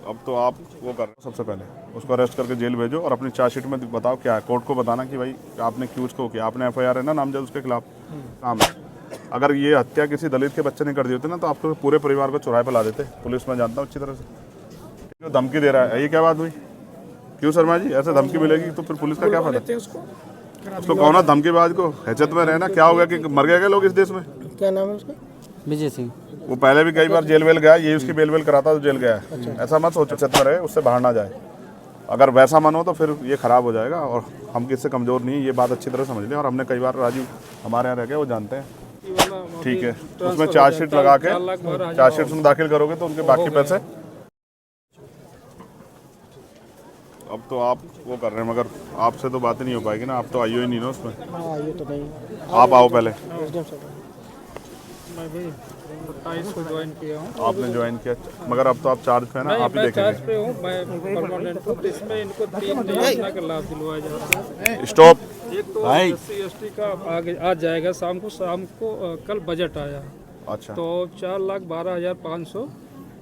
अब तो आप वो कर रहे हो, सबसे पहले उसको अरेस्ट करके जेल भेजो और अपनी चार्जशीट में बताओ क्या है। कोर्ट को बताना कि भाई आपने क्यों उसको किया, आपने एफआईआर है ना नामजद उसके खिलाफ काम है। अगर ये हत्या किसी दलित के बच्चे ने कर दी होती ना तो आपको पूरे परिवार को चौराहे पर ला देते। पुलिस में जानता हूँ अच्छी तरह से। क्यों धमकी दे रहा है, ये क्या बात हुई? क्यों शर्मा जी ऐसे धमकी मिलेगी तो फिर पुलिस का क्या फायदा? उसको कहो ना धमकीबाज को हैसियत में रहना। क्या हो गया कि मर गए क्या लोग इस देश में? क्या नाम है उसका? विजय सिंह। वो पहले भी कई बार जेल वेल गया, ये उसकी बेल वेल कराता तो जेल गया है। ऐसा मत सोचो हैसियत में रहे, उससे बाहर ना जाए। अगर वैसा मन हो तो फिर ये खराब हो जाएगा। और हम किससे कमज़ोर नहीं, ये बात अच्छी तरह समझ लें। और हमने कई बार राजीव हमारे यहाँ रह गए, वो जानते हैं। ठीक है, उसमें चार्जशीट लगा के चार्जशीट में दाखिल करोगे तो उनके बाकी पैसे। अब तो आप वो कर रहे हैं, मगर आपसे तो बात ही नहीं हो पाएगी ना। आप तो आइयो ही नहीं ना उसमें। हाँ ये तो नहीं। आप आओ पहले। मैं भी 27 को ज्वाइन किया हूँ। आपने ज्वाइन किया, मगर अब तो आप चार्ज पे है ना, आप ही मैं चार्ज देखेंगे। पे हूँ, मैं परमानेंट हूँ। तो इसमें इनको 3 योजना का लाभ दिलवाया जा रहा है। स्टॉप। एक तो SC/ST का आगे आ जाएगा शाम को कल बजट आया अच्छा, तो 4,12,500।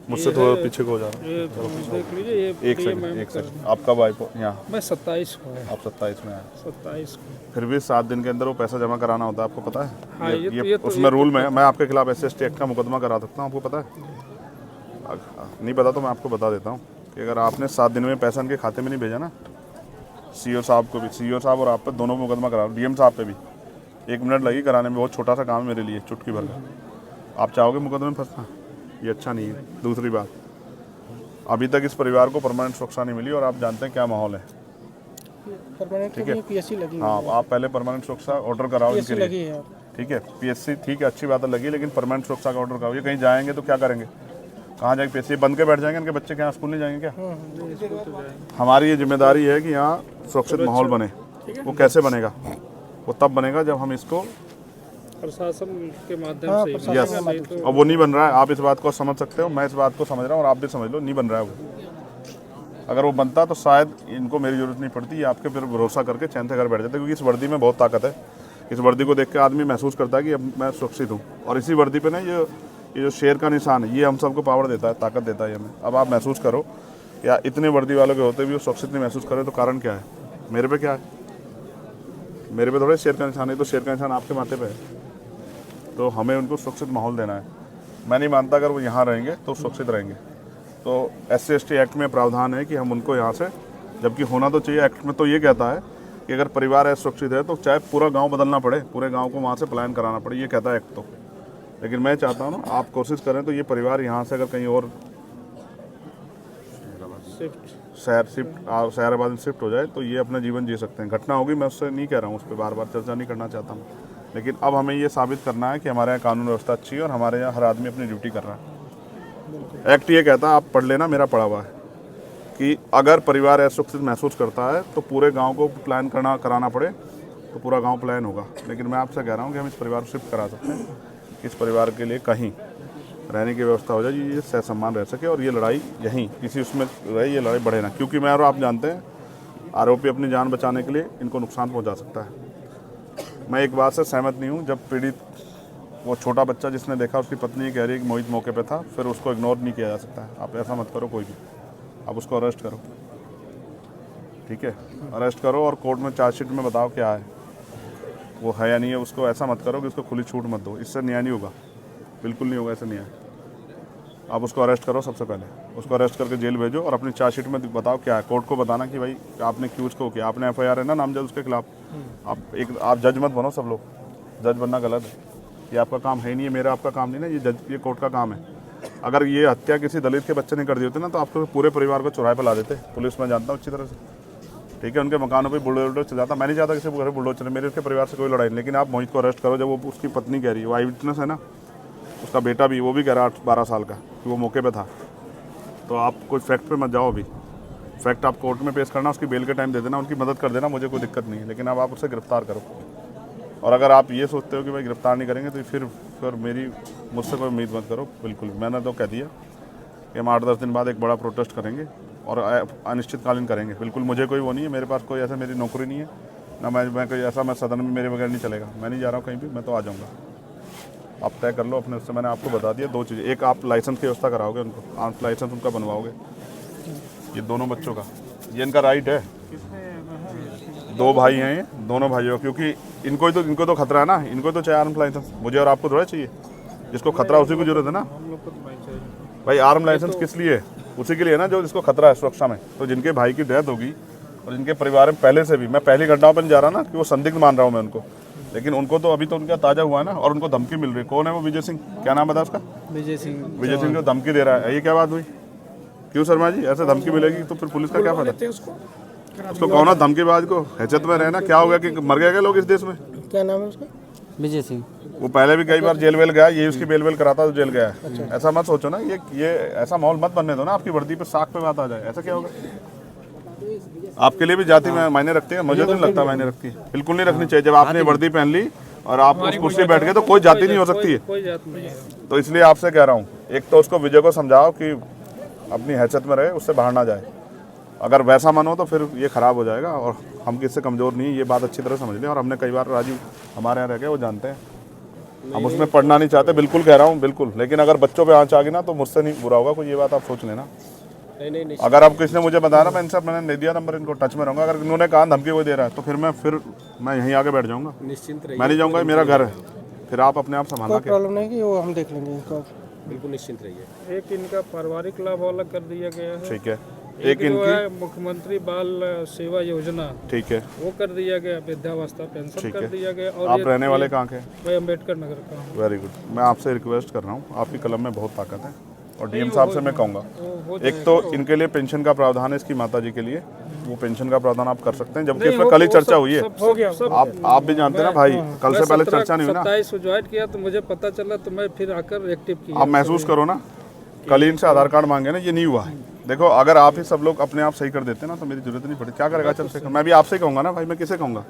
मुझसे थोड़ा पीछे को हो जा रहा ये देख लीजिए, ये है। एक सेकंड आप कब आए यहाँ? मैं 27 को है। आप 27 में आए। 27 को। फिर भी 7 दिन के अंदर वो पैसा जमा कराना होता है, आपको पता है? हाँ, ये उसमें रूल में है। मैं आपके खिलाफ SC/ST एक्ट का मुकदमा करा सकता हूँ, आपको पता है? नहीं पता तो मैं आपको बता देता हूँ कि अगर आपने 7 दिन में पैसा इनके खाते में नहीं भेजा ना, CO साहब को भी, CO साहब और आप पे दोनों मुकदमा करा, DM साहब पे भी 1 मिनट लगी कराने में। बहुत छोटा सा काम है मेरे लिए, चुटकी भर का। आप चाहोगे मुकदमे में फंसना? ये अच्छा नहीं है। दूसरी बात, अभी तक इस परिवार को परमानेंट सुरक्षा नहीं मिली और आप जानते हैं क्या माहौल है। परमानेंट ठीक है। PSC लगी हुई हाँ, है। आप पहले परमानेंट सुरक्षा ऑर्डर कराओ इनके PSC लिए। लगी है। ठीक है, PSC ठीक है, अच्छी बात है लगी, लेकिन परमानेंट सुरक्षा का ऑर्डर कराओ। ये कहीं जाएंगे तो क्या करेंगे? कहाँ जाएंगे? PSC बंद के बैठ जाएंगे? इनके बच्चे क्या स्कूल नहीं जाएंगे क्या? हमारी ये जिम्मेदारी है कि यहाँ सुरक्षित माहौल बने। वो कैसे बनेगा? वो तब बनेगा जब हम इसको प्रशासन के माध्यम से। यस, अब वो नहीं बन रहा है। आप इस बात को समझ सकते हो, मैं इस बात को समझ रहा हूँ और आप भी समझ लो, नहीं बन रहा है वो। अगर वो बनता तो शायद इनको मेरी जरूरत नहीं पड़ती। ये आपके फिर भरोसा करके चैन से घर बैठ जाते, क्योंकि इस वर्दी में बहुत ताकत है। इस वर्दी को देख के आदमी महसूस करता है कि अब मैं सुरक्षित हूँ। और इसी वर्दी पे ना ये जो शेर का निशान है, ये हम सबको पावर देता है, ताकत देता है हमें। अब आप महसूस करो, या इतने वर्दी वालों के होते भी वो सुरक्षित नहीं महसूस करें तो कारण क्या है? मेरे पे क्या है? मेरे पे थोड़े शेर का निशान है, तो शेर का निशान आपके माथे पे है। तो हमें उनको सुरक्षित माहौल देना है। मैं नहीं मानता अगर वो यहाँ रहेंगे तो सुरक्षित रहेंगे। तो SC/ST एक्ट में प्रावधान है कि हम उनको यहाँ से, जबकि होना तो चाहिए, एक्ट में तो ये कहता है कि अगर परिवार असुरक्षित है तो चाहे पूरा गांव बदलना पड़े, पूरे गांव को वहाँ से पलायन कराना पड़े, ये कहता है एक्ट तो। लेकिन मैं चाहता हूँ ना, आप कोशिश करें तो ये परिवार यहाँ से अगर कहीं और शहराबाद में शिफ्ट हो जाए तो ये अपना जीवन जी सकते हैं। घटना होगी, मैं उससे नहीं कह रहा हूँ, उस पर बार बार चर्चा नहीं करना चाहता हूँ। लेकिन अब हमें ये साबित करना है कि हमारे यहाँ कानून व्यवस्था अच्छी है और हमारे यहाँ हर आदमी अपनी ड्यूटी कर रहा है। एक्ट ये कहता है, आप पढ़ लेना, मेरा पढ़ा हुआ है, कि अगर परिवार असुरक्षित महसूस करता है तो पूरे गांव को प्लान कराना पड़े तो पूरा गांव प्लान होगा। लेकिन मैं आपसे कह रहा हूं कि हम इस परिवार को शिफ्ट करा सकते हैं। इस परिवार के लिए कहीं रहने की व्यवस्था हो जाए, ये सहसम्मान रह सके और ये लड़ाई यहीं किसी उसमें रहे, ये लड़ाई बढ़े ना। क्योंकि मैं और आप जानते हैं, आरोपी अपनी जान बचाने के लिए इनको नुकसान पहुँचा सकता है। मैं एक बात से सहमत नहीं हूँ, जब पीड़ित वो छोटा बच्चा जिसने देखा, उसकी पत्नी कह रही है कि मोहित मौके पे था, फिर उसको इग्नोर नहीं किया जा सकता है। आप ऐसा मत करो कोई भी, आप उसको अरेस्ट करो। ठीक है, अरेस्ट करो और कोर्ट में चार्जशीट में बताओ क्या है, वो है या नहीं है। उसको ऐसा मत करो कि उसको खुली छूट मत दो, इससे न्याय नहीं होगा, बिल्कुल नहीं होगा ऐसे न्याय। आप उसको अरेस्ट करो, सबसे पहले उसको अरेस्ट करके जेल भेजो और अपनी चार्जशीट में बताओ क्या है। कोर्ट को बताना कि भाई आपने क्यों उसको किया, आपने FIR है ना नामजद उसके खिलाफ। आप जज मत बनो, सब लोग जज बनना गलत है। ये आपका काम है ही नहीं है, मेरा आपका काम नहीं ना, ये कोर्ट का काम है। अगर ये हत्या किसी दलित के बच्चे ने कर दी होती ना तो आपको पूरे परिवार को चौराहे पर ला देते। पुलिस में जानता हूँ अच्छी तरह से। ठीक है, उनके मकानों पे बुलडोजर चल जाता। मैं नहीं चाहता किसी घर बुलडोजर चले, मेरे उसके परिवार से कोई लड़ाई नहीं। लेकिन आप मोहित को अरेस्ट करो, जब वो उसकी पत्नी कह रही है, वो आई विटनेस है ना, उसका बेटा भी, वो भी कह रहा 12 साल का कि वो मौके पे था। तो आप कोई फैक्ट पे मत जाओ, अभी फैक्ट आप कोर्ट में पेश करना, उसकी बेल के टाइम दे देना, उनकी मदद कर देना, मुझे कोई दिक्कत नहीं है। लेकिन अब आप उसे गिरफ्तार करो। और अगर आप ये सोचते हो कि भाई गिरफ्तार नहीं करेंगे तो फिर मुझसे कोई उम्मीद मत करो। बिल्कुल, मैंने तो कह दिया कि हम 8-10 दिन बाद एक बड़ा प्रोटेस्ट करेंगे और अनिश्चितकालीन करेंगे। बिल्कुल, मुझे कोई वो नहीं है, मेरे पास कोई ऐसा मेरी नौकरी नहीं है ना, मैं कोई ऐसा, मैं सदन में मेरे बगैर नहीं चलेगा। मैं नहीं जा रहा हूँ कहीं भी, मैं तो आ जाऊँगा। आप तय कर लो अपने उससे। मैंने आपको बता दिया 2 चीज़ें, एक आप लाइसेंस की व्यवस्था कराओगे उनको, आर्म्स लाइसेंस उनका बनवाओगे, ये दोनों बच्चों का, ये इनका राइट है। दो भाई हैं ये, दोनों भाइयों, क्योंकि इनको तो खतरा है ना, इनको तो चाहिए आर्म लाइसेंस, मुझे और आपको थोड़ा चाहिए। जिसको खतरा उसी को जरूरत है ना हम लोग को तो नहीं चाहिए। भाई। आर्म लाइसेंस किस लिए है? उसी के लिए ना जो जिसको खतरा है सुरक्षा में। तो जिनके भाई की डेथ होगी और जिनके परिवार में पहले से भी, मैं पहली घटनाओं पर नहीं जा रहा ना कि वो संदिग्ध मान रहा हूँ मैं उनको, लेकिन उनको तो अभी तो उनका ताज़ा हुआ है ना, और उनको धमकी मिल रही है। कौन है वो? विजय सिंह, क्या नाम बता उसका? विजय सिंह। विजय सिंह जो धमकी दे रहा है, ये क्या बात हुई? क्यों शर्मा जी, ऐसे धमकी मिलेगी तो फिर पुलिस का क्या फायदा? उसको कहो ना धमकीबाज को, हैसियत में रहना। क्या हो गया कि मर गए क्या लोग इस देश में? क्या नाम है उसका? विजय सिंह। वो पहले भी कई बार जेल वेल गया, ये उसकी बेल वेल कराता तो जेल गया है। ऐसा मत सोचो ना, ये ऐसा माहौल मत बनने दो ना आपकी वर्दी पे साख पे बात आ जाए। ऐसा क्या होगा? आपके लिए भी जाति में मायने रखती है? मुझे तो नहीं लगता मायने रखती है, बिल्कुल नहीं रखनी चाहिए। जब आपने वर्दी पहन ली और आप उस कुर्सी पे बैठ गए तो कोई जाति नहीं हो सकती है। कोई जात नहीं है। तो इसलिए आपसे कह रहा हूँ, एक तो उसको विजय को समझाओ कि अपनी हैसियत में रहे, उससे बाहर ना जाए। अगर वैसा मन हो तो फिर ये खराब हो जाएगा, और हम किससे कमज़ोर नहीं, ये बात अच्छी तरह समझ लें। और हमने कई बार, राजीव हमारे यहाँ रह गए, वो जानते हैं, हम उसमें पढ़ना नहीं चाहते, बिल्कुल कह रहा हूँ, बिल्कुल। लेकिन अगर बच्चों पे आँच आ गई ना तो मुझसे नहीं बुरा होगा कोई, ये बात आप सोच लेना। नहीं अगर आप किसी ने मुझे बताया ना, मैं इनसे मैंने नहीं दिया नंबर, इनको टच में रहूँगा। अगर इन्होंने कहा धमकी कोई दे रहा है तो फिर मैं यहीं आके बैठ जाऊँगा, निश्चिंत रहिए, मैं नहीं जाऊँगा, मेरा घर है। फिर आप अपने आप संभालना कोई प्रॉब्लम नहीं कि वो हम देख लेंगे इसको। बिल्कुल निश्चिंत रहिए। एक इनका पारिवारिक लाभ अलग कर दिया गया है। ठीक है। एक जो है मुख्यमंत्री बाल सेवा योजना, ठीक है, वो कर दिया गया। वृद्धावस्था पेंशन ठीक कर है। दिया गया। और आप रहने वाले कहाँ के? मैं अम्बेडकर नगर का हूँ। Very good. मैं आपसे रिक्वेस्ट कर रहा हूँ, आपकी कलम में बहुत ताकत है, और डीएम साहब से मैं कहूँगा, एक तो इनके लिए पेंशन का प्रावधान है, इसकी माता जी के लिए वो पेंशन का प्रावधान आप कर सकते हैं, जबकि इसमें कल ही चर्चा हुई है। हो गया। आप भी जानते हैं ना भाई, कल से पहले चर्चा नहीं हुई ना। 27 ज्वाइन किया तो मुझे पता चला, तो मैं फिर आकर एक्टिव किया। आप महसूस करो ना, कल ही इनसे आधार कार्ड मांगे ना, ये नहीं हुआ है। देखो, अगर आप ही सब लोग अपने आप सही कर देते ना तो मेरी जरूरत नहीं पड़ती। क्या करेगा चंद्रशेखर? मैं भी आपसे कहूँगा ना भाई, मैं किसे कहूँगा?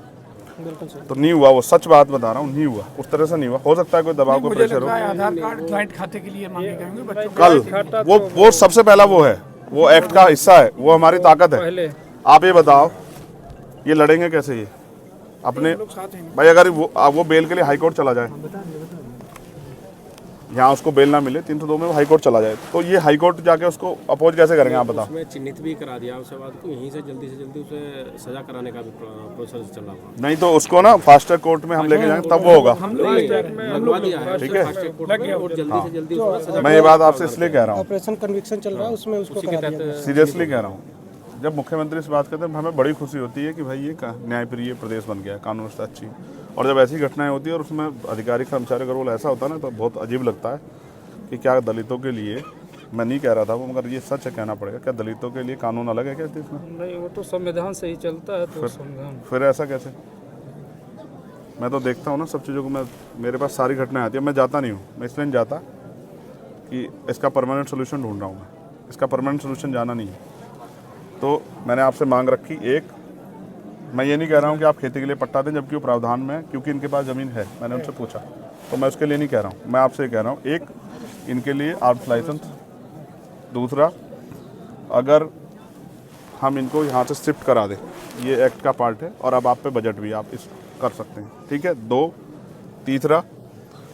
बिल्कुल सही। तो नहीं हुआ, वो सच बात बता रहा हूँ, नहीं हुआ, उस तरह से नहीं हुआ। हो सकता है कोई दबाव, कोई प्रेशर हो। आधार कार्ड ज्वाइंट खाते के लिए मांगे गए होंगे बच्चों कल वो सबसे पहला वो है, वो एक्ट का हिस्सा है, वो हमारी ताकत है। पहले आप ये बताओ, ये लड़ेंगे कैसे ये अपने? भाई अगर वो बेल के लिए हाई कोर्ट चला जाए, यहाँ उसको बेल ना मिले 302 में, वो हाई कोर्ट चला जाए, तो ये हाई कोर्ट जाके उसको अपोज कैसे करेंगे आप बताओ? उसमें चिन्हित भी करा दिया उसके बाद को, यहीं से जल्दी उसे सजा कराने का भी प्रोसेस चल रहा हुआ। नहीं तो उसको ना फास्ट ट्रैक कोर्ट में हम लेके जाएंगे, तब वो होगा। लगवा दिया है, ठीक है, और जल्दी से जल्दी उसमें सजा। मैं ये बात आपसे इसलिए कह रहा हूँ, ऑपरेशन कन्विक्शन चल रहा है, उसमें उसको करा दिया गया। सीरियसली कह रहा हूँ। जब मुख्यमंत्री से बात करते हैं हमें बड़ी खुशी होती है कि भाई ये न्यायप्रिय प्रदेश बन गया है, कानून व्यवस्था अच्छी। और जब ऐसी घटनाएं होती है और उसमें अधिकारी कर्मचारी का रोल ऐसा होता है ना, तो बहुत अजीब लगता है कि क्या दलितों के लिए, मैं नहीं कह रहा था वो, मगर ये सच है, कहना पड़ेगा, क्या दलितों के लिए कानून अलग है क्या इस देश में? नहीं, वो तो संविधान से ही चलता है। तो संविधान फिर ऐसा कैसे? मैं तो देखता हूँ ना सब चीज़ों को, मेरे पास सारी घटनाएं आती है, मैं जाता नहीं हूँ। मैं इसलिए नहीं जाता कि इसका परमानेंट सोल्यूशन ढूंढ रहा हूँ मैं, इसका परमानेंट सोल्यूशन जाना नहीं है। तो मैंने आपसे मांग रखी, एक, मैं ये नहीं कह रहा हूँ कि आप खेती के लिए पट्टा दें जबकि वो प्रावधान में है, क्योंकि इनके पास ज़मीन है, मैंने उनसे पूछा, तो मैं उसके लिए नहीं कह रहा हूँ। मैं आपसे कह रहा हूँ, एक, इनके लिए आर्म्स लाइसेंस। दूसरा, अगर हम इनको यहाँ से शिफ्ट करा दें, ये एक्ट का पार्ट है, और अब आप पे बजट भी आप इस कर सकते हैं, ठीक है। दो, तीसरा,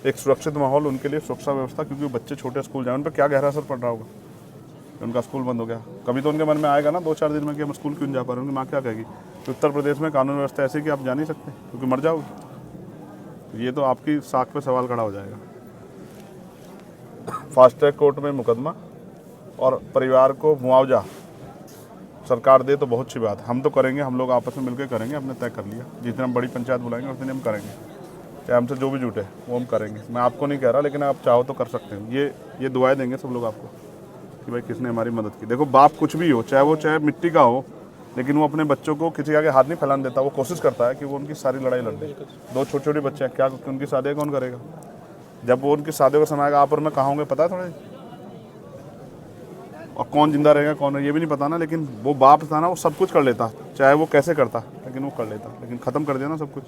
एक सुरक्षित माहौल उनके लिए, सुरक्षा व्यवस्था, क्योंकि बच्चे छोटे स्कूल जाए, उन पर क्या गहरा असर पड़ रहा होगा, उनका स्कूल बंद हो गया। कभी तो उनके मन में आएगा ना 2-4 दिन में कि हम स्कूल क्यों नहीं जा पा रहे, उनकी माँ क्या कहेगी? तो उत्तर प्रदेश में कानून व्यवस्था ऐसी कि आप जा नहीं सकते क्योंकि मर जाओगे। ये तो आपकी साख पे सवाल खड़ा हो जाएगा। फास्ट ट्रैक कोर्ट में मुकदमा और परिवार को मुआवजा सरकार दे तो बहुत अच्छी बात है, हम तो करेंगे, हम लोग आपस में मिलकर करेंगे, हमने तय कर लिया। जिस दिन हम बड़ी पंचायत बुलाएंगे उस दिन हम करेंगे, चाहे हमसे जो भी जुटे वो हम करेंगे। मैं आपको नहीं कह रहा, लेकिन आप चाहो तो कर सकते हैं। ये दुआएं देंगे सब लोग आपको कि भाई किसने हमारी मदद की। देखो, बाप कुछ भी हो, चाहे मिट्टी का हो, लेकिन वो अपने बच्चों को किसी आगे हाथ नहीं फैलाने देता। वो कोशिश करता है कि वो उनकी सारी लड़ाई लड़ दे। 2 छोटे बच्चे हैं, क्या उनकी शादी कौन करेगा? जब वो उनकी शादी का समय आएगा, आप और मैं कहाँ होंगे पता है थोड़े, और कौन जिंदा रहेगा कौन है ये भी नहीं पता ना। लेकिन वो बाप था ना, वो सब कुछ कर लेता, चाहे वो कैसे करता, लेकिन वो कर लेता। लेकिन ख़त्म कर दिया ना सब कुछ।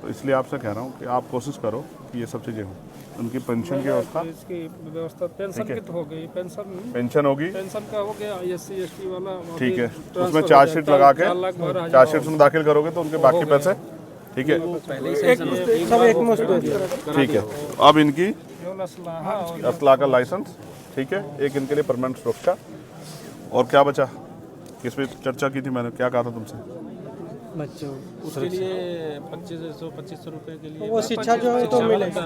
तो इसलिए आपसे कह रहा हूँ कि आप कोशिश करो कि ये सब चीज़ें हों। उनकी पेंशन की व्यवस्था, इसकी व्यवस्था पेंशन की तो हो गई, पेंशन होगी, पेंशन का हो गया, SC ST वाला ठीक है। उसमें चार्जशीट लगा के, चार्जशीट में दाखिल करोगे तो उनके बाकी पैसे, ठीक है, सब एक मुश्त दे दिया। ठीक है। अब इनकी असला का लाइसेंस, ठीक है, एक इनके लिए परमानेंट सुरक्षा, और क्या बचा, किस पे चर्चा की थी मैंने, क्या कहा था तुमसे? बच्चों उसके लिए 2500 रुपए के लिए वो शिक्षा जो है तो मिलेगा।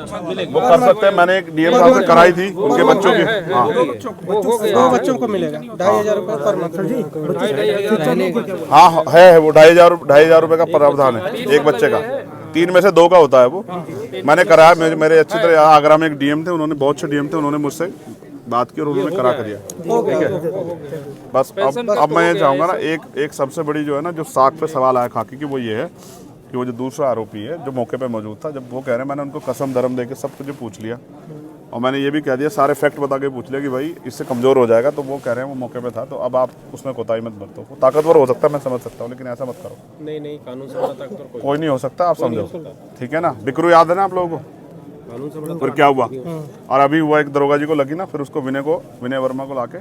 वो कर सकते हैं, मैंने एक डीएम साहब से कराई थी उनके बच्चों की। हाँ दो बच्चों को मिलेगा 2500 रुपये पर मंथ। हाँ है वो 2500 रुपये का प्रावधान है एक बच्चे का, 3 में से 2 का होता है वो। मैंने कराया, मेरे अच्छी तरह आगरा में एक डीएम थे, उन्होंने बहुत अच्छे डीएम थे, उन्होंने मुझसे बात की और उन्होंने करा कर दिया। ठीक है, बस अब मैं ये चाहूँगा ना, एक सबसे बड़ी जो है ना, जो साख पे सवाल आया खाकी की, वो ये है कि वो जो दूसरा आरोपी है जो मौके पे मौजूद था, जब वो कह रहे हैं मैंने उनको कसम धर्म दे के सब कुछ पूछ लिया और मैंने ये भी कह दिया, सारे फैक्ट बता के पूछ लिया कि भाई इससे कमज़ोर हो जाएगा, तो वो कह रहे हैं वो मौके पे था, तो अब आप उसमें कोताही मत बरतो। वो ताकतवर हो सकता है, मैं समझ सकता हूँ, लेकिन ऐसा मत करो। नहीं कानून से बड़ा ताकतवर कोई नहीं हो सकता, आप समझो। ठीक है ना, बिकरू याद है ना आप लोगों को? कानून से बड़ा फिर क्या हुआ, और अभी हुआ एक दरोगा जी को लगी ना, फिर उसको विनय वर्मा को लाके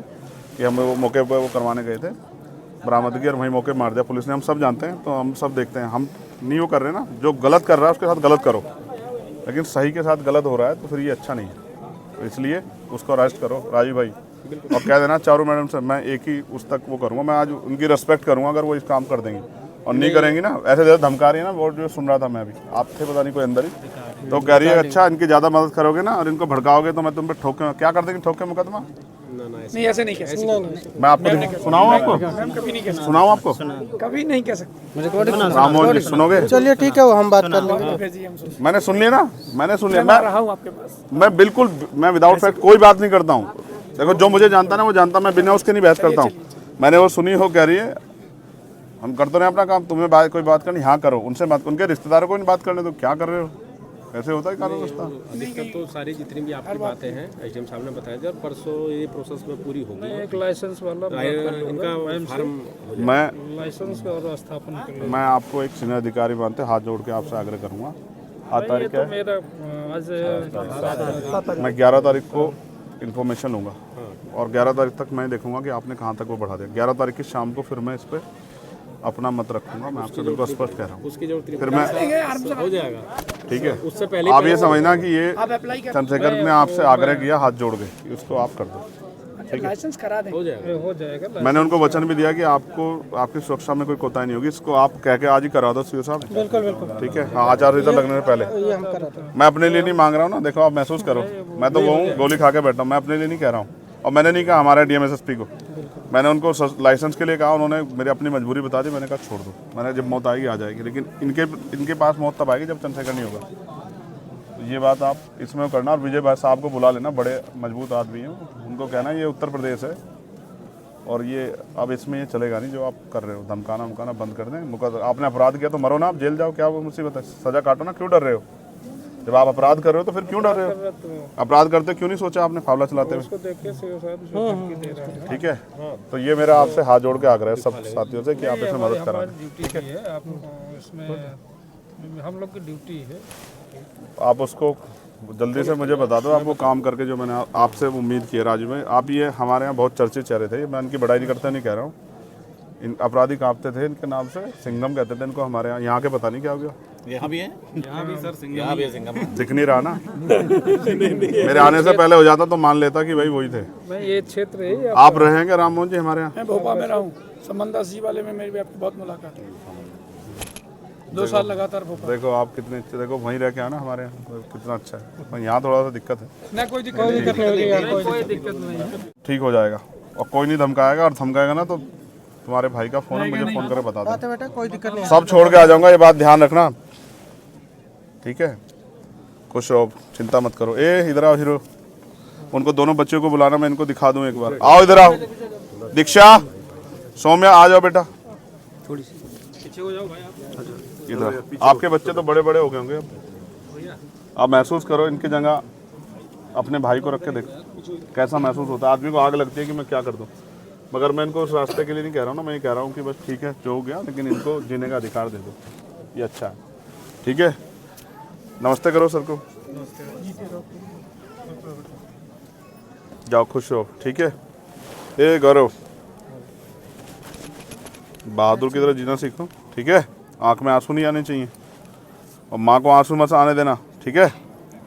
कि हम वो मौके पर वो करवाने गए थे, बरामदगी, और वहीं मौके मार दिया पुलिस ने। हम सब जानते हैं, तो हम सब देखते हैं, हम नहीं वो कर रहे ना, जो गलत कर रहा है उसके साथ गलत करो, लेकिन सही के साथ गलत हो रहा है तो फिर ये अच्छा नहीं है। तो इसलिए उसको अरेस्ट करो राजीव भाई, और कह देना चारू मैडम से मैं एक ही उस तक वो करूँगा, मैं आज उनकी रिस्पेक्ट करूँगा अगर वो इस काम कर देंगी, और नहीं करेंगी ना, ऐसे ज़्यादा धमका रही है ना, वो जो सुन रहा था मैं अभी, आप थे पता नहीं कोई अंदर ही, तो कह रही है अच्छा इनकी ज़्यादा मदद करोगे ना और इनको भड़काओगे तो मैं तुम पे ठोके, क्या कर देंगे, ठोके मुकदमा? नहीं ऐसे नहीं कह सकते, मैं आपको सुनाऊँ, आपको कभी नहीं कह सकते, सुनाऊँ आपको? कभी नहीं कह सकते। राममोहन जी सुनोगे? चलिए ठीक है, वो हम बात कर लेंगे। भेजिए, हम सुन मैंने सुन लिया ना, मैंने सुन लिया, मैं रहा हूँ आपके पास। मैं बिल्कुल, मैं विदाउट फैक्ट कोई बात नहीं करता हूँ। देखो जो मुझे जानता है ना वो जानता, मैं बिना उसके नहीं बहस करता हूँ। मैंने वो सुनी हो, कह रही है हम करते रहे अपना काम, तुम्हें कोई बात करनी, हाँ करो, उनसे बात, उनके रिश्तेदारों को नहीं बात करने, तो क्या कर रहे हो, कैसे होता है कानून व्यवस्था? अधिकतर तो सारी जितनी भी आपकी बातें हैं एसडीएम साहब ने बताया था, और परसों ये प्रोसेस में पूरी होगी। एक लाइसेंस वाला इनका फार्म लाइसेंस और स्थापना के लिए मैं आपको एक सीनियर अधिकारी मानते हाथ जोड़ के आपसे आग्रह करूँगा। 8 तारीख तो है, मेरा आज मैं 11 तारीख को इन्फॉर्मेशन लूँगा और 11 तारीख तक मैं देखूंगा कि आपने कहाँ तक वो बढ़ा दिया। 11 तारीख की शाम को फिर मैं इस पर अपना मत रखूंगा, मैं आपसे बिल्कुल स्पष्ट कह रहा हूँ। उसकी जरूरत फिर मैं हो जाएगा, ठीक है, उससे पहले आप ये समझना कि ये चंद्रशेखर ने आपसे आग्रह किया हाथ जोड़ के कि उसको आप कर दो, लाइसेंस करा दें, हो जाएगा। हो जाएगा। मैंने उनको वचन भी दिया कि आपको आपकी सुरक्षा में कोई कोताही नहीं होगी, इसको आप कह के आज ही करा दो सीओ साहब। बिल्कुल बिल्कुल, ठीक है, हाँ आचार संहिता लगने से पहले। ये हम कराते हैं। मैं अपने लिए नहीं मांग रहा हूँ ना, देखो आप महसूस करो, मैं तो वो हूँ गोली खा के बैठा हूँ, मैं अपने लिए नहीं कह रहा हूँ। और मैंने नहीं कहा हमारे डीएमएसएसपी को, मैंने उनको लाइसेंस के लिए कहा, उन्होंने मेरी अपनी मजबूरी बता दी, मैंने कहा छोड़ दो, मैंने जब मौत आएगी आ जाएगी, लेकिन इनके पास मौत तब आएगी जब चंद्रशेखर नहीं होगा। तो ये बात आप इसमें करना, और विजय भाई साहब को बुला लेना, बड़े मजबूत आदमी हैं, उनको कहना ये उत्तर प्रदेश है और ये अब इसमें ये चलेगा नहीं जो आप कर रहे हो, धमकाना उमकाना बंद कर दें। आपने अपराध किया तो मरो ना, आप जेल जाओ, क्या वो मुसीबत है, सजा काटो ना, क्यों डर रहे हो? जब आप अपराध कर रहे हो तो फिर क्यों डर रहे हो? अपराध करते क्यों नहीं सोचा आपने फावला चलाते हुए? उसको देख के सीओ साहब जो धमकी दे रहा है, ठीक है, तो ये मेरा आपसे हाथ जोड़ के आग्रह है सब साथियों से कि आप इसमें मदद करा हमारी ड्यूटी है, आप इसमें हम लोग की ड्यूटी है। आप उसको जल्दी से मुझे बता दो, आप वो काम करके जो मैंने आपसे उम्मीद की है। राजू भाई आप ये हमारे यहाँ बहुत चर्चित चेहरे थे, मैं इनकी बड़ाई नहीं करता, नहीं कह रहा हूँ, इन अपराधी कांपते थे इनके नाम से, सिंघम कहते थे इनको हमारे यहाँ के पता नहीं क्या हो गया, यहाँ भी है, यहाँ भी सर सिंघम, यहाँ भी है सिंघम। दिख नहीं रहा ना मेरे आने से पहले हो जाता तो मान लेता कि भाई वही थे। मैं ये क्षेत्र है, आप रहेंगे राममोहन जी हमारे यहाँ? मैं भोपाल में रहा हूँ, समंदा सी वाले में मेरी आपकी बहुत मुलाकात है, 2 साल लगातार भोपाल। देखो आप कितने अच्छे, देखो वहीं रह के आना हमारे यहाँ, कितना अच्छा है। पर यहाँ थोड़ा सा दिक्कत है, ना कोई दिक्कत नहीं, कोई दिक्कत नहीं है। ठीक हो जाएगा, और कोई नहीं धमकाएगा, और धमकाएगा ना तो तुम्हारे भाई का फोन है, मुझे फोन करके बता दो, बात है बेटा, कोई दिक्कत नहीं है। सब छोड़ के आ जाऊंगा, ये बात ध्यान रखना, ठीक है? खुश रहो, चिंता मत करो। ए इधर आओ हीरो, उनको दोनों बच्चों को बुलाना, मैं इनको दिखा दूं एक बार। आओ इधर आओ, दीक्षा सौम्या आ जाओ बेटा, थोड़ी सी पीछे हो जाओ भाई आप। इधर आपके बच्चे तो बड़े बड़े हो गए होंगे अब, आप महसूस करो इनकी जगह अपने भाई को रख के देखो कैसा महसूस होता है। आदमी को आग लगती है कि मैं क्या कर दूं, मगर मैं इनको उस रास्ते के लिए नहीं कह रहा हूँ ना, मैं ये कह रहा हूँ कि बस ठीक है जो हो गया, लेकिन इनको जीने का अधिकार दे दो, ये अच्छा है, ठीक है? नमस्ते करो सर को, जाओ खुश रहो, ठीक है? ए गौरव, बहादुर की तरह जीना सीखो, ठीक है? आंख में आंसू नहीं आने चाहिए, और माँ को आंसू मत आने देना, ठीक है?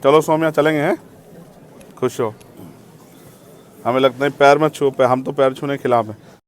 चलो सौम्या चलेंगे, हैं? खुश हो। हमें लगता है पैर मत छू, हम तो पैर छूने के खिलाफ हैं।